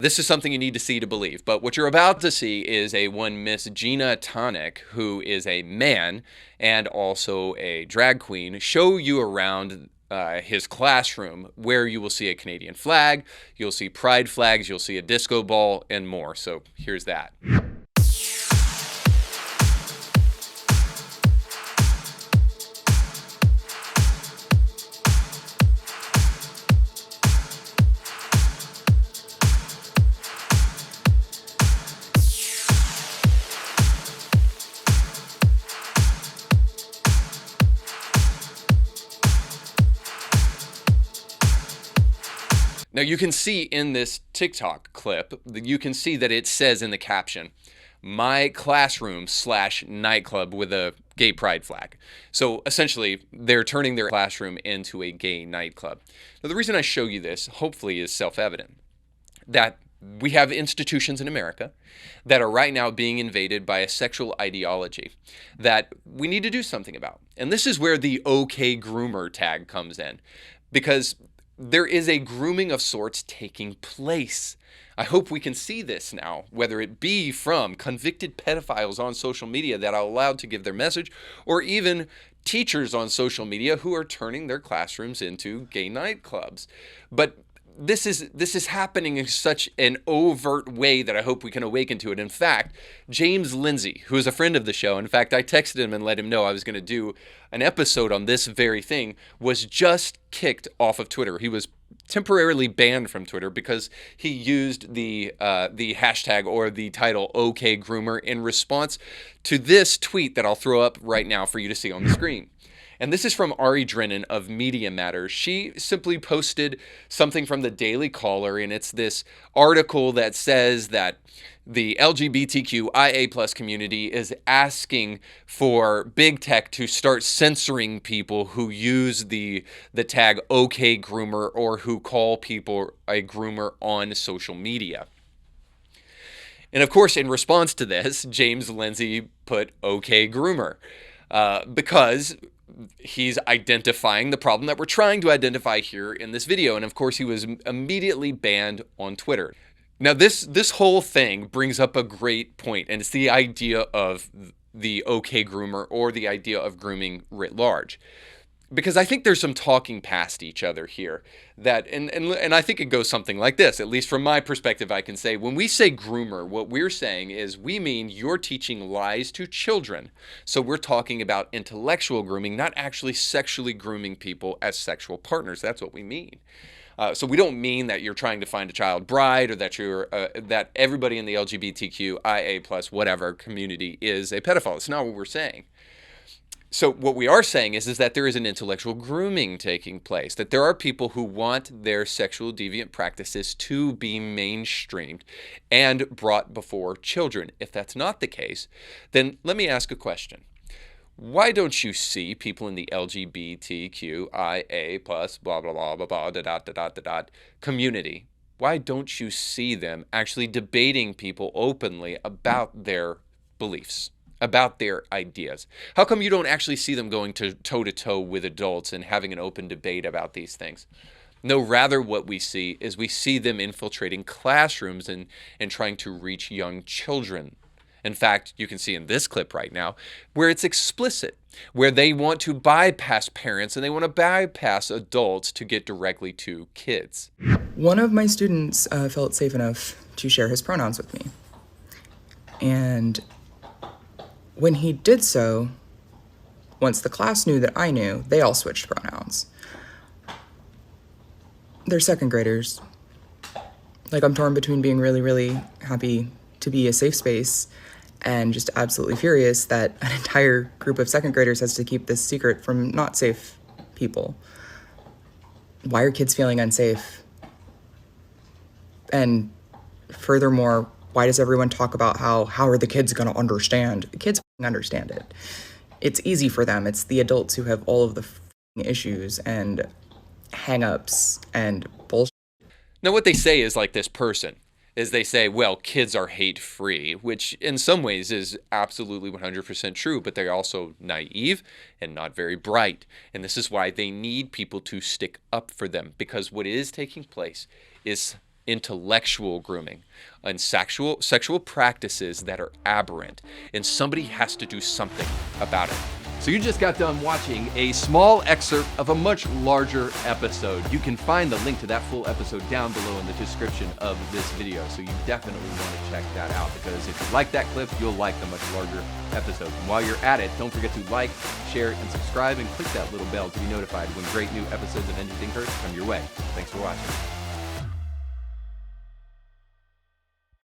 This is something you need to see to believe, but what you're about to see is a one Miss Gina Tonic, who is a man and also a drag queen, show you around his classroom, where you will see a Canadian flag, you'll see pride flags, you'll see a disco ball, and more. So here's that. Now you can see in this TikTok clip, you can see that it says in the caption, "My classroom / nightclub" with a gay pride flag. So essentially, they're turning their classroom into a gay nightclub. Now the reason I show you this, hopefully, is self-evident. That we have institutions in America that are right now being invaded by a sexual ideology that we need to do something about. And this is where the OK groomer tag comes in, because there is a grooming of sorts taking place. I hope we can see this now, whether it be from convicted pedophiles on social media that are allowed to give their message, or even teachers on social media who are turning their classrooms into gay nightclubs. But this is happening in such an overt way that I hope we can awaken to it. In fact, James Lindsay, who is a friend of the show, in fact, I texted him and let him know I was going to do an episode on this very thing, was just kicked off of Twitter. He was temporarily banned from Twitter because he used the hashtag or the title OK Groomer in response to this tweet that I'll throw up right now for you to see on the screen. And this is from Ari Drennan of Media Matters. She simply posted something from the Daily Caller, and it's this article that says that the LGBTQIA plus community is asking for big tech to start censoring people who use the tag OK Groomer or who call people a groomer on social media. And of course, in response to this, James Lindsay put OK Groomer because he's identifying the problem that we're trying to identify here in this video. And of course, he was immediately banned on Twitter. Now, this whole thing brings up a great point, and it's the idea of the OK groomer, or the idea of grooming writ large. Because I think there's some talking past each other here that, and I think it goes something like this. At least from my perspective, I can say, when we say groomer, what we're saying is we mean you're teaching lies to children. So we're talking about intellectual grooming, not actually sexually grooming people as sexual partners. That's what we mean. So we don't mean that you're trying to find a child bride, or that you're that everybody in the LGBTQIA plus whatever community is a pedophile. It's not what we're saying. So what we are saying is that there is an intellectual grooming taking place, that there are people who want their sexual deviant practices to be mainstreamed and brought before children. If that's not the case, then let me ask a question. Why don't you see people in the LGBTQIA plus blah, blah, blah, blah, blah, community? Why don't you see them actually debating people openly about their beliefs, about their ideas? How come you don't actually see them going toe-to-toe with adults and having an open debate about these things? No, rather what we see is we see them infiltrating classrooms and trying to reach young children. In fact, you can see in this clip right now where it's explicit, where they want to bypass parents and they want to bypass adults to get directly to kids. One of my students felt safe enough to share his pronouns with me. And when he did so, once the class knew that I knew, they all switched pronouns. They're second graders. Like, I'm torn between being really, really happy to be a safe space and just absolutely furious that an entire group of second graders has to keep this secret from not safe people. Why are kids feeling unsafe? And furthermore, why does everyone talk about how are the kids going to understand? The kids understand it. It's easy for them. It's the adults who have all of the issues and hang-ups and bullshit. Now, what they say is like this person. Is they say, well, kids are hate-free, which in some ways is absolutely 100% true, but they're also naive and not very bright. And this is why they need people to stick up for them, because what is taking place is intellectual grooming and sexual practices that are aberrant, and somebody has to do something about it. So you just got done watching a small excerpt of a much larger episode. You can find the link to that full episode down below in the description of this video. So you definitely want to check that out, because if you like that clip, you'll like the much larger episode. And while you're at it, don't forget to like, share, and subscribe, and click that little bell to be notified when great new episodes of Anything Hurts come your way. Thanks for watching.